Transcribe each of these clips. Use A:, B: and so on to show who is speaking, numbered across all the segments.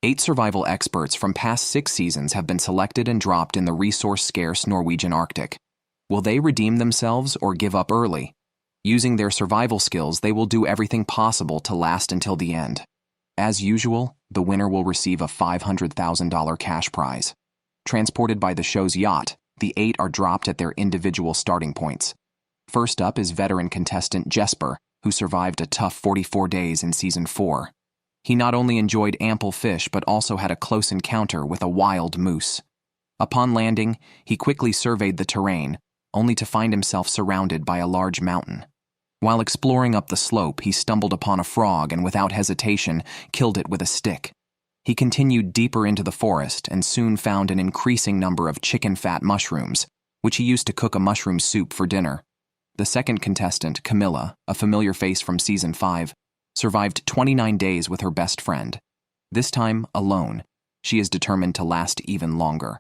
A: 8 survival experts from past 6 seasons have been selected and dropped in the resource-scarce Norwegian Arctic. Will they redeem themselves or give up early? Using their survival skills, they will do everything possible to last until the end. As usual, the winner will receive a $500,000 cash prize. Transported by the show's yacht, the 8 are dropped at their individual starting points. First up is veteran contestant Jesper, who survived a tough 44 days in Season 4. He not only enjoyed ample fish but also had a close encounter with a wild moose. Upon landing, he quickly surveyed the terrain, only to find himself surrounded by a large mountain. While exploring up the slope, he stumbled upon a frog and without hesitation killed it with a stick. He continued deeper into the forest and soon found an increasing number of chicken fat mushrooms, which he used to cook a mushroom soup for dinner. The second contestant, Camilla, a familiar face from Season 5, survived 29 days with her best friend. This time, alone, she is determined to last even longer.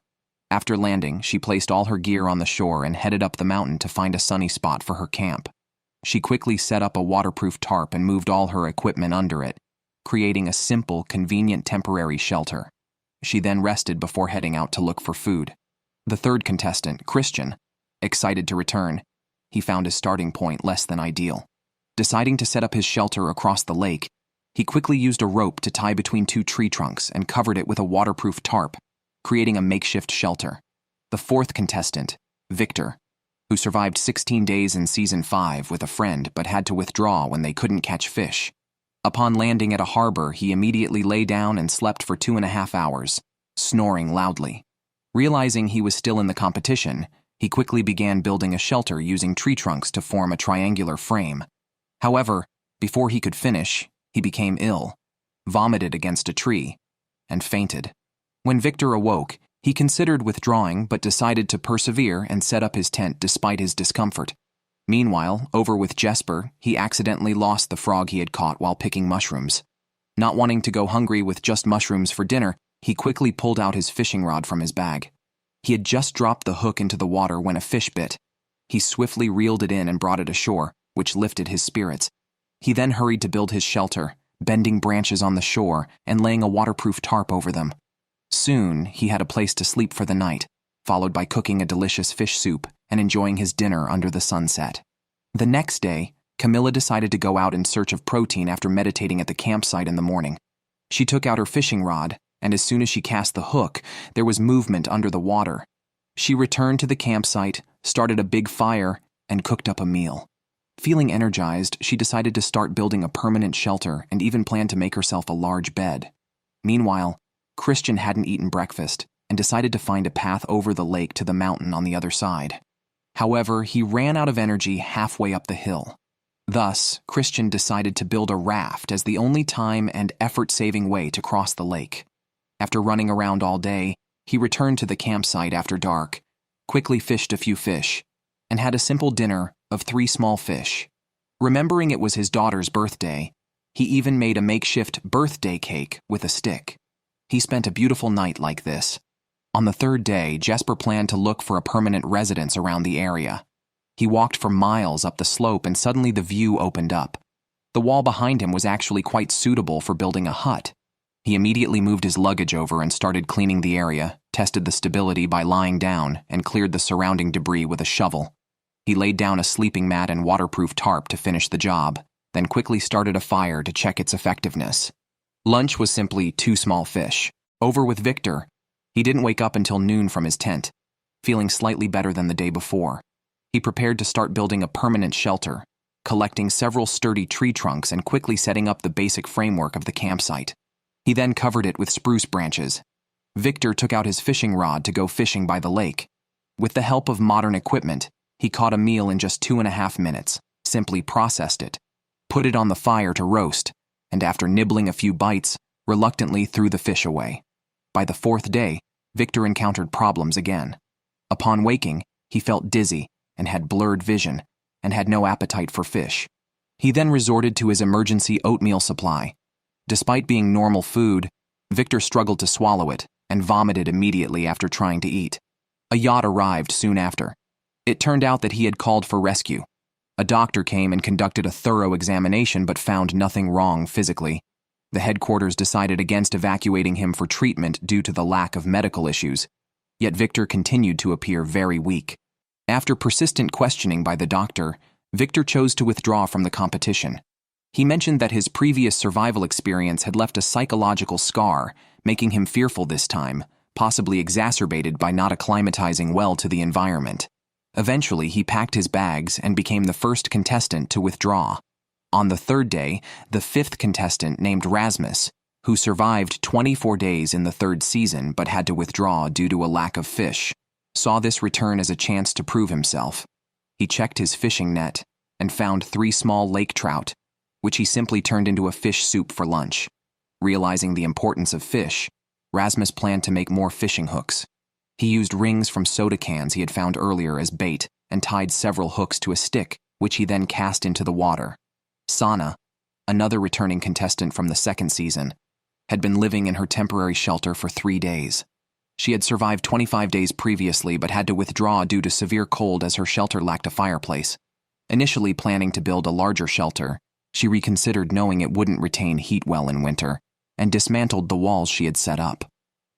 A: After landing, she placed all her gear on the shore and headed up the mountain to find a sunny spot for her camp. She quickly set up a waterproof tarp and moved all her equipment under it, creating a simple, convenient temporary shelter. She then rested before heading out to look for food. The third contestant, Christian, excited to return, he found his starting point less than ideal. Deciding to set up his shelter across the lake, he quickly used a rope to tie between 2 tree trunks and covered it with a waterproof tarp, creating a makeshift shelter. The fourth contestant, Victor, who survived 16 days in Season 5 with a friend but had to withdraw when they couldn't catch fish. Upon landing at a harbor, he immediately lay down and slept for 2.5 hours, snoring loudly. Realizing he was still in the competition, he quickly began building a shelter using tree trunks to form a triangular frame. However, before he could finish, he became ill, vomited against a tree, and fainted. When Victor awoke, he considered withdrawing but decided to persevere and set up his tent despite his discomfort. Meanwhile, over with Jesper, he accidentally lost the frog he had caught while picking mushrooms. Not wanting to go hungry with just mushrooms for dinner, he quickly pulled out his fishing rod from his bag. He had just dropped the hook into the water when a fish bit. He swiftly reeled it in and brought it ashore, which lifted his spirits. He then hurried to build his shelter, bending branches on the shore and laying a waterproof tarp over them. Soon, he had a place to sleep for the night, followed by cooking a delicious fish soup and enjoying his dinner under the sunset. The next day, Camilla decided to go out in search of protein after meditating at the campsite in the morning. She took out her fishing rod, and as soon as she cast the hook, there was movement under the water. She returned to the campsite, started a big fire, and cooked up a meal. Feeling energized, she decided to start building a permanent shelter and even planned to make herself a large bed. Meanwhile, Christian hadn't eaten breakfast and decided to find a path over the lake to the mountain on the other side. However, he ran out of energy halfway up the hill. Thus, Christian decided to build a raft as the only time and effort-saving way to cross the lake. After running around all day, he returned to the campsite after dark, quickly fished a few fish, and had a simple dinner of 3 small fish. Remembering it was his daughter's birthday, he even made a makeshift birthday cake with a stick. He spent a beautiful night like this. On the 3rd day, Jesper planned to look for a permanent residence around the area. He walked for miles up the slope and suddenly the view opened up. The wall behind him was actually quite suitable for building a hut. He immediately moved his luggage over and started cleaning the area, tested the stability by lying down, and cleared the surrounding debris with a shovel. He laid down a sleeping mat and waterproof tarp to finish the job, then quickly started a fire to check its effectiveness. Lunch was simply 2 small fish. Over with Victor. He didn't wake up until noon from his tent, feeling slightly better than the day before. He prepared to start building a permanent shelter, collecting several sturdy tree trunks and quickly setting up the basic framework of the campsite. He then covered it with spruce branches. Victor took out his fishing rod to go fishing by the lake. With the help of modern equipment, he caught a meal in just 2.5 minutes, simply processed it, put it on the fire to roast, and after nibbling a few bites, reluctantly threw the fish away. By the 4th day, Victor encountered problems again. Upon waking, he felt dizzy and had blurred vision and had no appetite for fish. He then resorted to his emergency oatmeal supply. Despite being normal food, Victor struggled to swallow it and vomited immediately after trying to eat. A yacht arrived soon after. It turned out that he had called for rescue. A doctor came and conducted a thorough examination but found nothing wrong physically. The headquarters decided against evacuating him for treatment due to the lack of medical issues, yet Victor continued to appear very weak. After persistent questioning by the doctor, Victor chose to withdraw from the competition. He mentioned that his previous survival experience had left a psychological scar, making him fearful this time, possibly exacerbated by not acclimatizing well to the environment. Eventually, he packed his bags and became the first contestant to withdraw. On the third day, the fifth contestant, named Rasmus, who survived 24 days in the third season but had to withdraw due to a lack of fish, saw this return as a chance to prove himself. He checked his fishing net and found 3 small lake trout, which he simply turned into a fish soup for lunch. Realizing the importance of fish, Rasmus planned to make more fishing hooks. He used rings from soda cans he had found earlier as bait and tied several hooks to a stick, which he then cast into the water. Sana, another returning contestant from the second season, had been living in her temporary shelter for 3 days. She had survived 25 days previously but had to withdraw due to severe cold as her shelter lacked a fireplace. Initially planning to build a larger shelter, she reconsidered knowing it wouldn't retain heat well in winter, and dismantled the walls she had set up.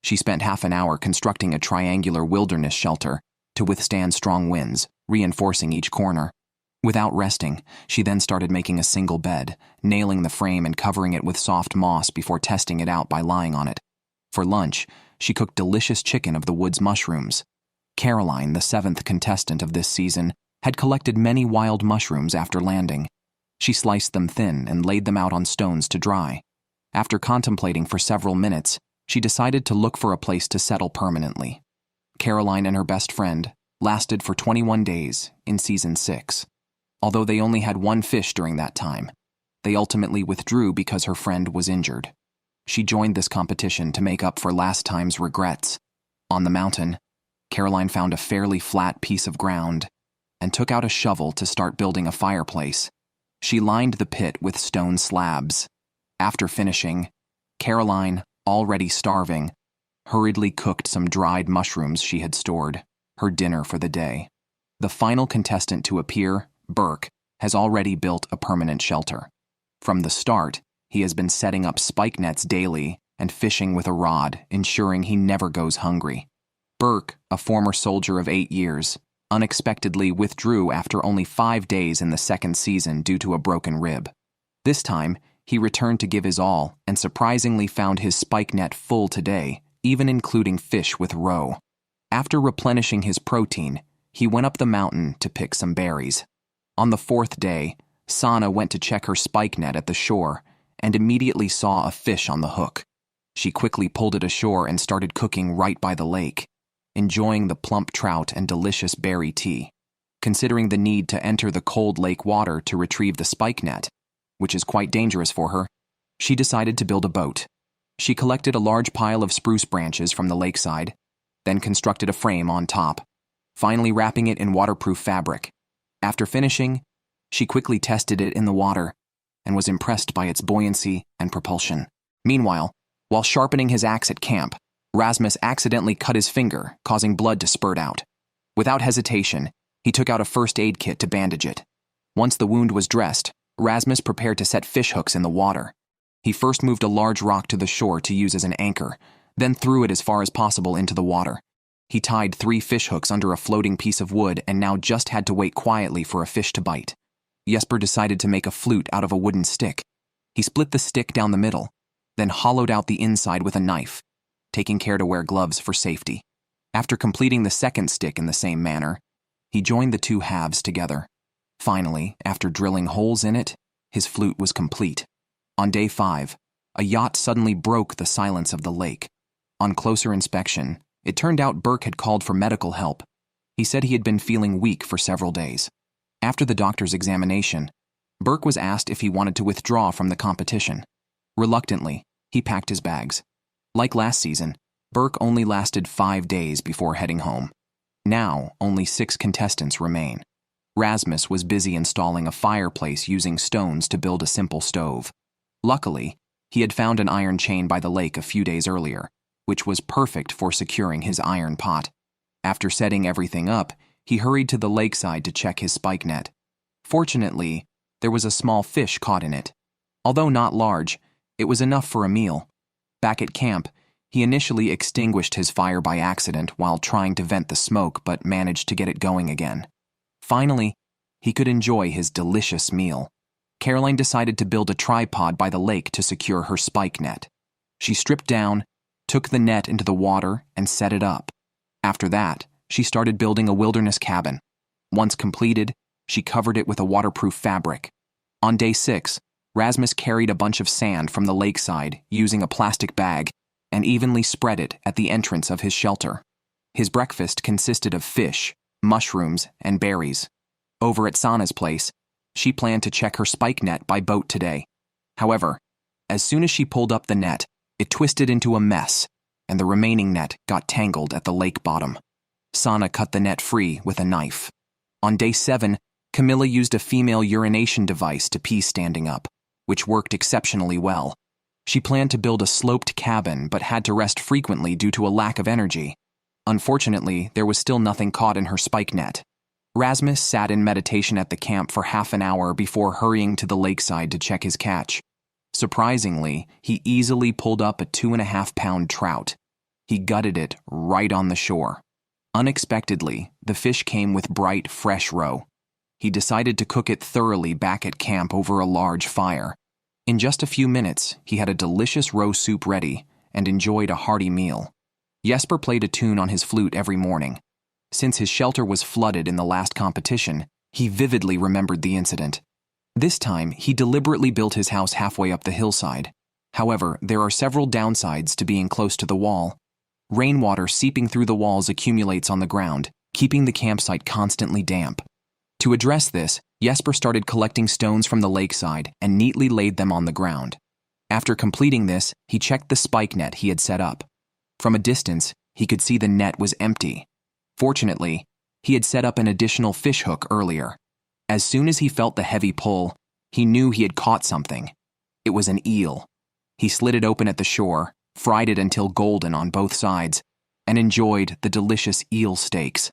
A: She spent half an hour constructing a triangular wilderness shelter to withstand strong winds, reinforcing each corner. Without resting, she then started making a single bed, nailing the frame and covering it with soft moss before testing it out by lying on it. For lunch, she cooked delicious chicken of the woods mushrooms. Caroline, the 7th contestant of this season, had collected many wild mushrooms after landing. She sliced them thin and laid them out on stones to dry. After contemplating for several minutes, she decided to look for a place to settle permanently. Caroline and her best friend lasted for 21 days in season 6. Although they only had 1 fish during that time, they ultimately withdrew because her friend was injured. She joined this competition to make up for last time's regrets. On the mountain, Caroline found a fairly flat piece of ground and took out a shovel to start building a fireplace. She lined the pit with stone slabs. After finishing, Caroline, already starving, hurriedly cooked some dried mushrooms she had stored, her dinner for the day. The final contestant to appear, Burke, has already built a permanent shelter. From the start, he has been setting up spike nets daily and fishing with a rod, ensuring he never goes hungry. Burke, a former soldier of 8 years, unexpectedly withdrew after only 5 days in the second season due to a broken rib. This time, he returned to give his all and surprisingly found his spike net full today, even including fish with roe. After replenishing his protein, he went up the mountain to pick some berries. On the 4th day, Sana went to check her spike net at the shore and immediately saw a fish on the hook. She quickly pulled it ashore and started cooking right by the lake, enjoying the plump trout and delicious berry tea. Considering the need to enter the cold lake water to retrieve the spike net, which is quite dangerous for her, she decided to build a boat. She collected a large pile of spruce branches from the lakeside, then constructed a frame on top, finally wrapping it in waterproof fabric. After finishing, she quickly tested it in the water and was impressed by its buoyancy and propulsion. Meanwhile, while sharpening his axe at camp, Rasmus accidentally cut his finger, causing blood to spurt out. Without hesitation, he took out a first aid kit to bandage it. Once the wound was dressed, Rasmus prepared to set fish hooks in the water. He first moved a large rock to the shore to use as an anchor, then threw it as far as possible into the water. He tied 3 fish hooks under a floating piece of wood and now just had to wait quietly for a fish to bite. Jesper decided to make a flute out of a wooden stick. He split the stick down the middle, then hollowed out the inside with a knife, taking care to wear gloves for safety. After completing the second stick in the same manner, he joined the 2 halves together. Finally, after drilling holes in it, his flute was complete. On day 5, a yacht suddenly broke the silence of the lake. On closer inspection, it turned out Burke had called for medical help. He said he had been feeling weak for several days. After the doctor's examination, Burke was asked if he wanted to withdraw from the competition. Reluctantly, he packed his bags. Like last season, Burke only lasted 5 days before heading home. Now, only 6 contestants remain. Rasmus was busy installing a fireplace using stones to build a simple stove. Luckily, he had found an iron chain by the lake a few days earlier, which was perfect for securing his iron pot. After setting everything up, he hurried to the lakeside to check his spike net. Fortunately, there was a small fish caught in it. Although not large, It was enough for a meal. Back at camp, he initially extinguished his fire by accident while trying to vent the smoke, but managed to get it going again. Finally, he could enjoy his delicious meal. Caroline decided to build a tripod by the lake to secure her spike net. She stripped down, took the net into the water, and set it up. After that, she started building a wilderness cabin. Once completed, she covered it with a waterproof fabric. On day 6, Rasmus carried a bunch of sand from the lakeside using a plastic bag and evenly spread it at the entrance of his shelter. His breakfast consisted of fish, mushrooms, and berries. Over at Sana's place, she planned to check her spike net by boat today. However, as soon as she pulled up the net, it twisted into a mess, and the remaining net got tangled at the lake bottom. Sana cut the net free with a knife. On day 7, Camilla used a female urination device to pee standing up, which worked exceptionally well. She planned to build a sloped cabin but had to rest frequently due to a lack of energy. Unfortunately, there was still nothing caught in her spike net. Rasmus sat in meditation at the camp for half an hour before hurrying to the lakeside to check his catch. Surprisingly, he easily pulled up a 2.5-pound trout. He gutted it right on the shore. Unexpectedly, the fish came with bright, fresh roe. He decided to cook it thoroughly back at camp over a large fire. In just a few minutes, he had a delicious roe soup ready and enjoyed a hearty meal. Jesper played a tune on his flute every morning. Since his shelter was flooded in the last competition, he vividly remembered the incident. This time, he deliberately built his house halfway up the hillside. However, there are several downsides to being close to the wall. Rainwater seeping through the walls accumulates on the ground, keeping the campsite constantly damp. To address this, Jesper started collecting stones from the lakeside and neatly laid them on the ground. After completing this, he checked the spike net he had set up. From a distance, he could see the net was empty. Fortunately, he had set up an additional fish hook earlier. As soon as he felt the heavy pull, he knew he had caught something. It was an eel. He slid it open at the shore, fried it until golden on both sides, and enjoyed the delicious eel steaks.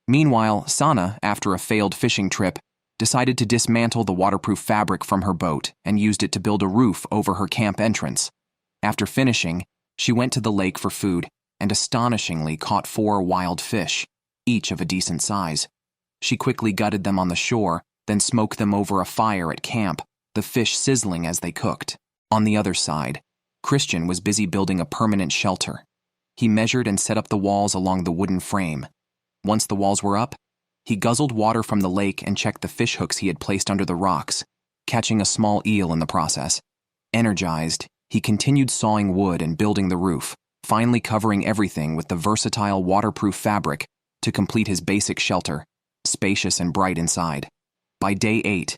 A: Meanwhile, Sana, after a failed fishing trip, decided to dismantle the waterproof fabric from her boat and used it to build a roof over her camp entrance. After finishing, she went to the lake for food and astonishingly caught 4 wild fish, each of a decent size. She quickly gutted them on the shore, then smoked them over a fire at camp, the fish sizzling as they cooked. On the other side, Christian was busy building a permanent shelter. He measured and set up the walls along the wooden frame. Once the walls were up, he guzzled water from the lake and checked the fish hooks he had placed under the rocks, catching a small eel in the process. Energized, he continued sawing wood and building the roof, finally covering everything with the versatile waterproof fabric to complete his basic shelter, spacious and bright inside. By day 8,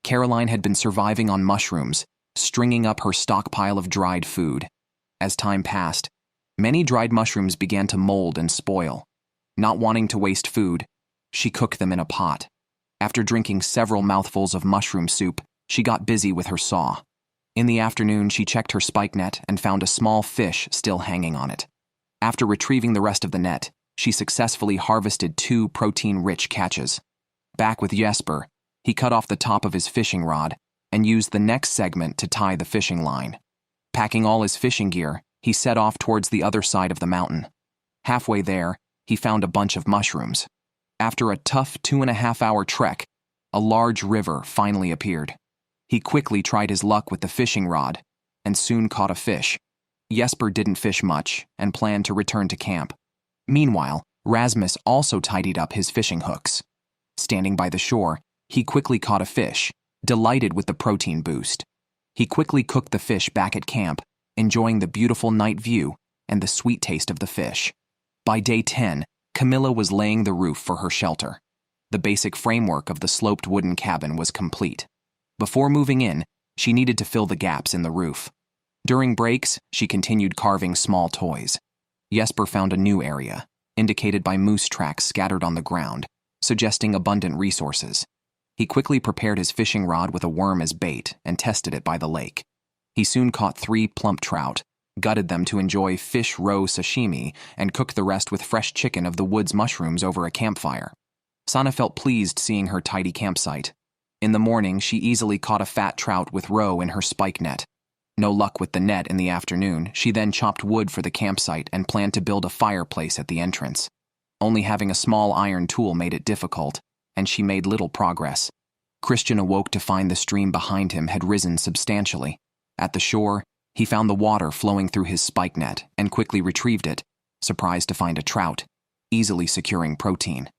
A: Caroline had been surviving on mushrooms, stringing up her stockpile of dried food. As time passed, many dried mushrooms began to mold and spoil. Not wanting to waste food, she cooked them in a pot. After drinking several mouthfuls of mushroom soup, she got busy with her saw. In the afternoon, she checked her spike net and found a small fish still hanging on it. After retrieving the rest of the net, she successfully harvested 2 protein-rich catches. Back with Jesper, he cut off the top of his fishing rod and used the next segment to tie the fishing line. Packing all his fishing gear, he set off towards the other side of the mountain. Halfway there, he found a bunch of mushrooms. After a tough 2.5-hour trek, a large river finally appeared. He quickly tried his luck with the fishing rod and soon caught a fish. Jesper didn't fish much and planned to return to camp. Meanwhile, Rasmus also tidied up his fishing hooks. Standing by the shore, he quickly caught a fish, delighted with the protein boost. He quickly cooked the fish back at camp, enjoying the beautiful night view and the sweet taste of the fish. By day 10, Camilla was laying the roof for her shelter. The basic framework of the sloped wooden cabin was complete. Before moving in, she needed to fill the gaps in the roof. During breaks, she continued carving small toys. Jesper found a new area, indicated by moose tracks scattered on the ground, suggesting abundant resources. He quickly prepared his fishing rod with a worm as bait and tested it by the lake. He soon caught 3 plump trout, gutted them to enjoy fish roe sashimi, and cooked the rest with fresh chicken of the woods mushrooms over a campfire. Sana felt pleased seeing her tidy campsite. In the morning, she easily caught a fat trout with roe in her spike net. No luck with the net in the afternoon. She then chopped wood for the campsite and planned to build a fireplace at the entrance. Only having a small iron tool made it difficult, and she made little progress. Christian awoke to find the stream behind him had risen substantially. At the shore, he found the water flowing through his spike net and quickly retrieved it, surprised to find a trout, easily securing protein.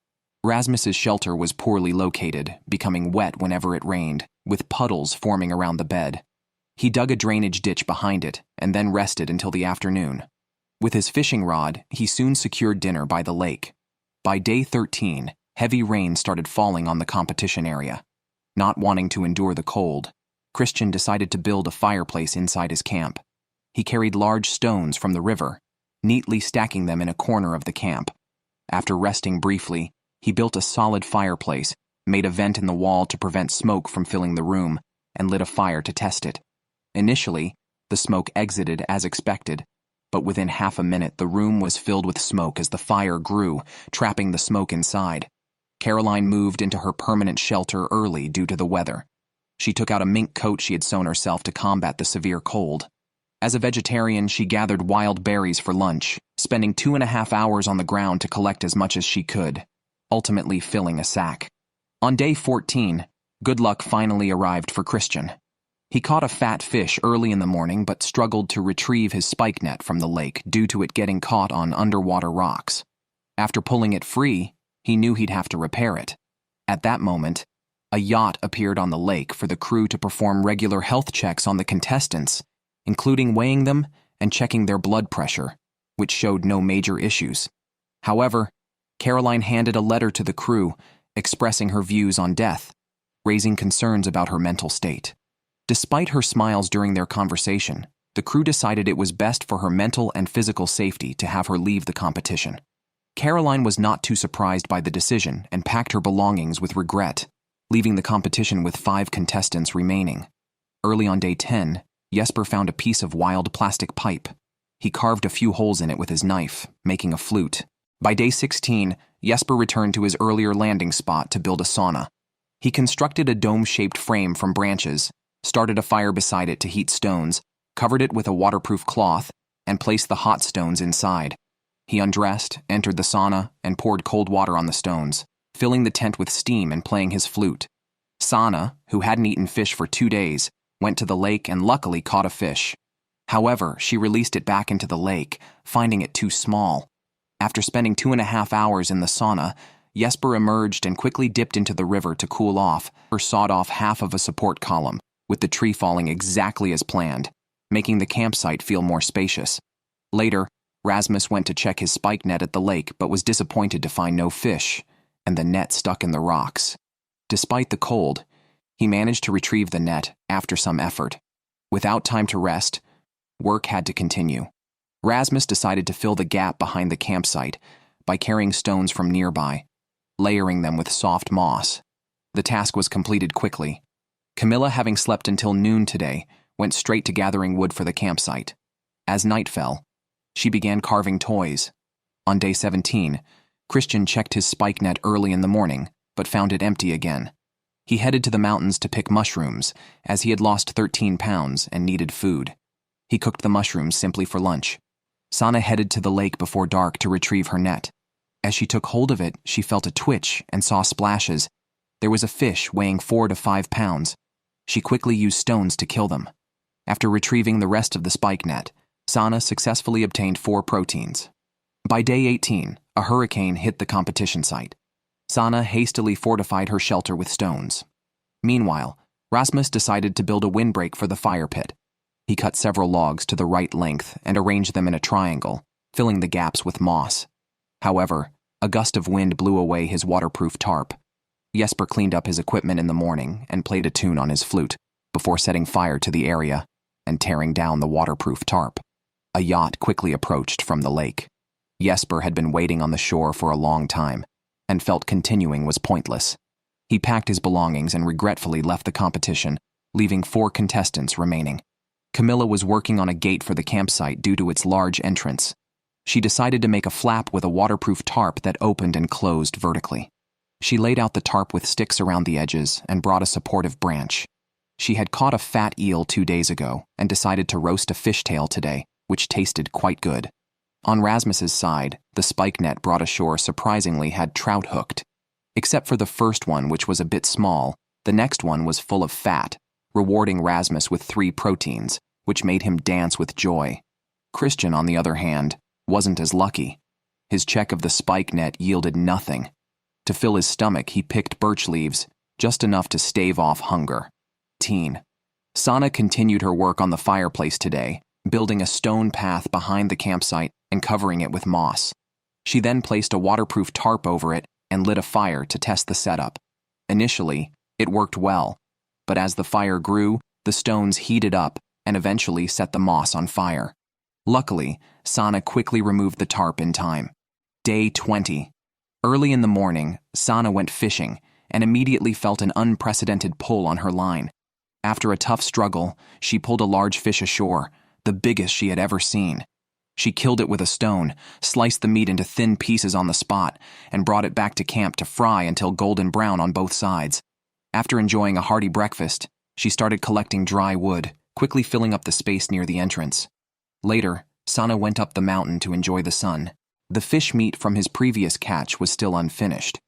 A: Rasmus's shelter was poorly located, becoming wet whenever it rained, with puddles forming around the bed. He dug a drainage ditch behind it and then rested until the afternoon. With his fishing rod, he soon secured dinner by the lake. By day 13, heavy rain started falling on the competition area. Not wanting to endure the cold, Christian decided to build a fireplace inside his camp. He carried large stones from the river, neatly stacking them in a corner of the camp. After resting briefly, he built a solid fireplace, made a vent in the wall to prevent smoke from filling the room, and lit a fire to test it. Initially, the smoke exited as expected, but within half a minute the room was filled with smoke as the fire grew, trapping the smoke inside. Caroline moved into her permanent shelter early due to the weather. She took out a mink coat she had sewn herself to combat the severe cold. As a vegetarian, she gathered wild berries for lunch, spending 2.5 hours on the ground to collect as much as she could, ultimately filling a sack. On day 14, good luck finally arrived for Christian. He caught a fat fish early in the morning but struggled to retrieve his spike net from the lake due to it getting caught on underwater rocks. After pulling it free, he knew he'd have to repair it. At that moment, a yacht appeared on the lake for the crew to perform regular health checks on the contestants, including weighing them and checking their blood pressure, which showed no major issues. However, Caroline handed a letter to the crew expressing her views on death, raising concerns about her mental state. Despite her smiles during their conversation, the crew decided it was best for her mental and physical safety to have her leave the competition. Caroline was not too surprised by the decision and packed her belongings with regret, leaving the competition with 5 contestants remaining. Early on day 10, Jesper found a piece of wild plastic pipe. He carved a few holes in it with his knife, making a flute. By day 16, Jesper returned to his earlier landing spot to build a sauna. He constructed a dome-shaped frame from branches, started a fire beside it to heat stones, covered it with a waterproof cloth, and placed the hot stones inside. He undressed, entered the sauna, and poured cold water on the stones, filling the tent with steam and playing his flute. Sana, who hadn't eaten fish for 2 days, went to the lake and luckily caught a fish. However, she released it back into the lake, finding it too small. After spending 2.5 hours in the sauna, Jesper emerged and quickly dipped into the river to cool off, or sawed off half of a support column, with the tree falling exactly as planned, making the campsite feel more spacious. Later, Rasmus went to check his spike net at the lake but was disappointed to find no fish, and the net stuck in the rocks. Despite the cold, he managed to retrieve the net after some effort. Without time to rest, work had to continue. Rasmus decided to fill the gap behind the campsite by carrying stones from nearby, layering them with soft moss. The task was completed quickly. Camilla, having slept until noon today, went straight to gathering wood for the campsite. As night fell, she began carving toys. On day 17, Christian checked his spike net early in the morning, but found it empty again. He headed to the mountains to pick mushrooms, as he had lost 13 pounds and needed food. He cooked the mushrooms simply for lunch. Sana headed to the lake before dark to retrieve her net. As she took hold of it, she felt a twitch and saw splashes. There was a fish weighing 4 to 5 pounds. She quickly used stones to kill them. After retrieving the rest of the spike net, Sana successfully obtained 4 proteins. By day 18, a hurricane hit the competition site. Sana hastily fortified her shelter with stones. Meanwhile, Rasmus decided to build a windbreak for the fire pit. He cut several logs to the right length and arranged them in a triangle, filling the gaps with moss. However, a gust of wind blew away his waterproof tarp. Jesper cleaned up his equipment in the morning and played a tune on his flute before setting fire to the area and tearing down the waterproof tarp. A yacht quickly approached from the lake. Jesper had been waiting on the shore for a long time and felt continuing was pointless. He packed his belongings and regretfully left the competition, leaving 4 contestants remaining. Camilla was working on a gate for the campsite due to its large entrance. She decided to make a flap with a waterproof tarp that opened and closed vertically. She laid out the tarp with sticks around the edges and brought a supportive branch. She had caught a fat eel 2 days ago and decided to roast a fishtail today, which tasted quite good. On Rasmus's side, the spike net brought ashore surprisingly had trout hooked. Except for the first one, which was a bit small, the next one was full of fat, rewarding Rasmus with 3 proteins, which made him dance with joy. Christian, on the other hand, wasn't as lucky. His check of the spike net yielded nothing. To fill his stomach, he picked birch leaves, just enough to stave off hunger. Sana continued her work on the fireplace today, building a stone path behind the campsite and covering it with moss. She then placed a waterproof tarp over it and lit a fire to test the setup. Initially, it worked well, but as the fire grew, the stones heated up and eventually set the moss on fire. Luckily, Sana quickly removed the tarp in time. Day 20. Early in the morning, Sana went fishing and immediately felt an unprecedented pull on her line. After a tough struggle, she pulled a large fish ashore, the biggest she had ever seen. She killed it with a stone, sliced the meat into thin pieces on the spot, and brought it back to camp to fry until golden brown on both sides. After enjoying a hearty breakfast, she started collecting dry wood, quickly filling up the space near the entrance. Later, Sana went up the mountain to enjoy the sun. The fish meat from his previous catch was still unfinished.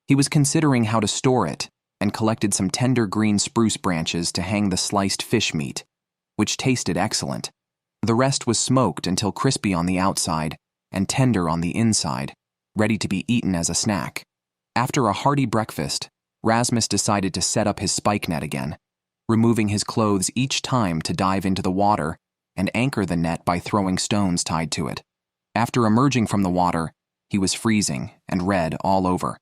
A: He was considering how to store it, and collected some tender green spruce branches to hang the sliced fish meat, which tasted excellent. The rest was smoked until crispy on the outside and tender on the inside, ready to be eaten as a snack. After a hearty breakfast, Rasmus decided to set up his spike net again, removing his clothes each time to dive into the water and anchor the net by throwing stones tied to it. After emerging from the water, he was freezing and red all over.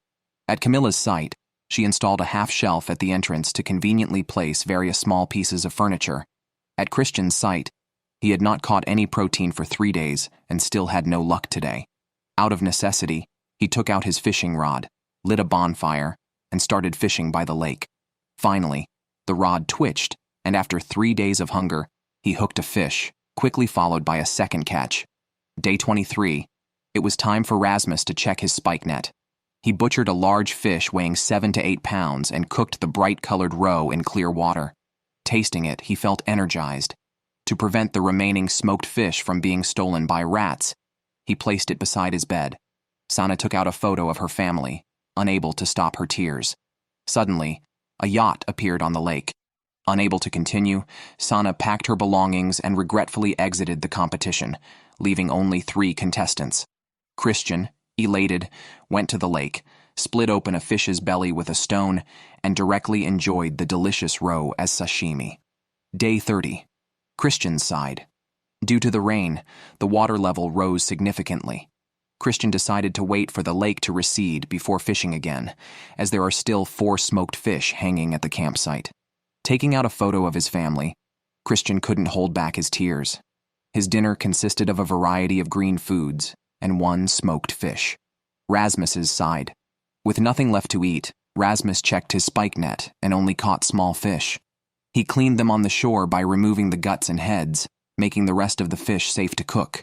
A: At Camilla's site, she installed a half shelf at the entrance to conveniently place various small pieces of furniture. At Christian's site, he had not caught any protein for 3 days and still had no luck today. Out of necessity, he took out his fishing rod, lit a bonfire, and started fishing by the lake. Finally, the rod twitched, and after 3 days of hunger, he hooked a fish, quickly followed by a second catch. Day 23. It was time for Rasmus to check his spike net. He butchered a large fish weighing 7 to 8 pounds and cooked the bright-colored roe in clear water. Tasting it, he felt energized. To prevent the remaining smoked fish from being stolen by rats, he placed it beside his bed. Sana took out a photo of her family, unable to stop her tears. Suddenly, a yacht appeared on the lake. Unable to continue, Sana packed her belongings and regretfully exited the competition, leaving only 3 contestants. Christian, elated, went to the lake, split open a fish's belly with a stone, and directly enjoyed the delicious roe as sashimi. Day 30. Christian's side. Due to the rain, the water level rose significantly. Christian decided to wait for the lake to recede before fishing again, as there are still 4 smoked fish hanging at the campsite. Taking out a photo of his family, Christian couldn't hold back his tears. His dinner consisted of a variety of green foods and 1 smoked fish. Rasmus's side. With nothing left to eat, Rasmus checked his spike net and only caught small fish. He cleaned them on the shore by removing the guts and heads, making the rest of the fish safe to cook.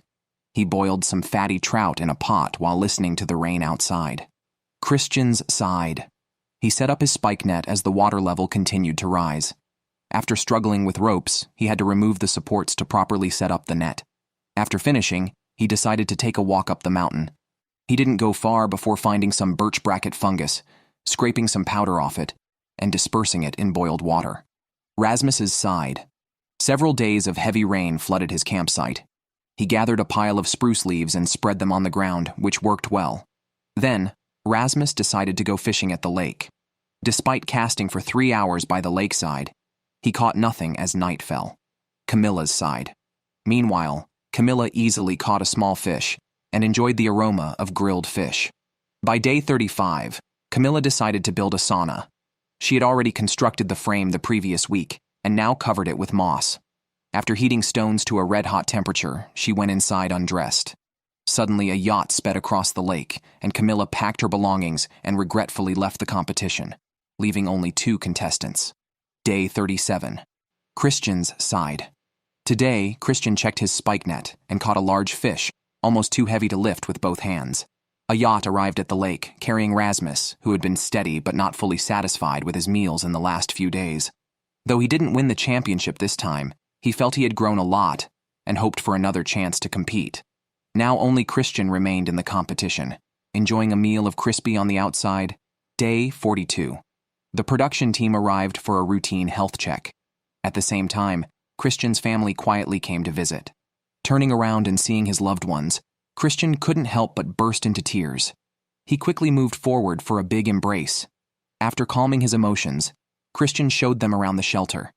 A: He boiled some fatty trout in a pot while listening to the rain outside. Christian's side. He set up his spike net as the water level continued to rise. After struggling with ropes, he had to remove the supports to properly set up the net. After finishing, he decided to take a walk up the mountain. He didn't go far before finding some birch bracket fungus, scraping some powder off it, and dispersing it in boiled water. Rasmus's side. Several days of heavy rain flooded his campsite. He gathered a pile of spruce leaves and spread them on the ground, which worked well. Then, Rasmus decided to go fishing at the lake. Despite casting for 3 hours by the lakeside, he caught nothing as night fell. Camilla's side. Meanwhile, Camilla easily caught a small fish and enjoyed the aroma of grilled fish. By day 35, Camilla decided to build a sauna. She had already constructed the frame the previous week and now covered it with moss. After heating stones to a red-hot temperature, she went inside undressed. Suddenly, a yacht sped across the lake, and Camilla packed her belongings and regretfully left the competition, leaving only 2 contestants. Day 37. Christian's side. Today, Christian checked his spike net and caught a large fish, almost too heavy to lift with both hands. A yacht arrived at the lake, carrying Rasmus, who had been steady but not fully satisfied with his meals in the last few days. Though he didn't win the championship this time, he felt he had grown a lot and hoped for another chance to compete. Now only Christian remained in the competition, enjoying a meal of crispy on the outside. Day 42. The production team arrived for a routine health check. At the same time, Christian's family quietly came to visit. Turning around and seeing his loved ones, Christian couldn't help but burst into tears. He quickly moved forward for a big embrace. After calming his emotions, Christian showed them around the shelter.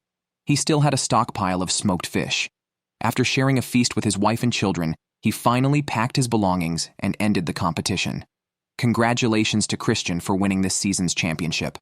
A: He still had a stockpile of smoked fish. After sharing a feast with his wife and children, he finally packed his belongings and ended the competition. Congratulations to Christian for winning this season's championship.